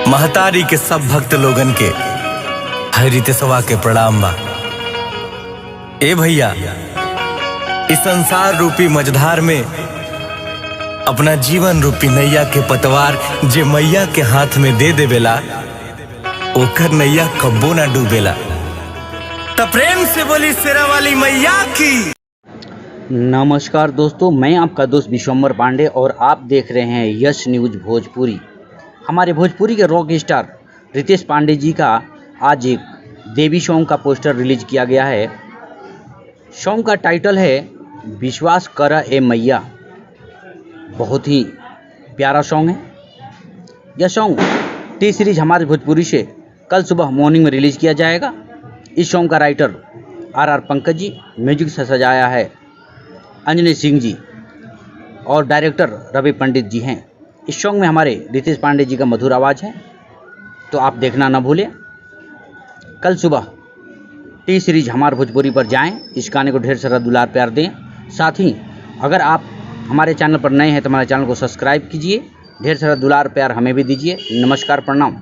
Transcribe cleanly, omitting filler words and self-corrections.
महतारी के सब भक्त लोगन के हरितेशवा के प्रणाम बा। ए भैया, इस संसार रूपी मझधार में अपना जीवन रूपी नैया के पतवार जे मैया के हाथ में दे देवेला ओकर नैया कब्बो ना डूबेला। तो प्रेम से बोली शेरा वाली मैया की। नमस्कार दोस्तों, मैं आपका दोस्त विश्वम्बर पांडे और आप देख रहे हैं यश न्यूज भोजपुरी। हमारे भोजपुरी के रॉक स्टार रितेश पांडे जी का आज एक देवी सॉन्ग का पोस्टर रिलीज किया गया है। सॉन्ग का टाइटल है विश्वास कर ए मैया। बहुत ही प्यारा सॉन्ग है। यह सॉन्ग टी सीरीज हमारे भोजपुरी से कल सुबह मॉर्निंग में रिलीज किया जाएगा। इस सॉन्ग का राइटर आर पंकज जी, म्यूजिक से सजाया है अंजनी सिंह जी और डायरेक्टर रवि पंडित जी हैं। इस सॉन्ग में हमारे रितेश पांडे जी का मधुर आवाज़ है, तो आप देखना ना भूलें। कल सुबह टी सीरीज हमारे भोजपुरी पर जाएं, इस गाने को ढेर सारा दुलार प्यार दें। साथ ही अगर आप हमारे चैनल पर नए हैं तो हमारे चैनल को सब्सक्राइब कीजिए, ढेर सारा दुलार प्यार हमें भी दीजिए। नमस्कार, प्रणाम।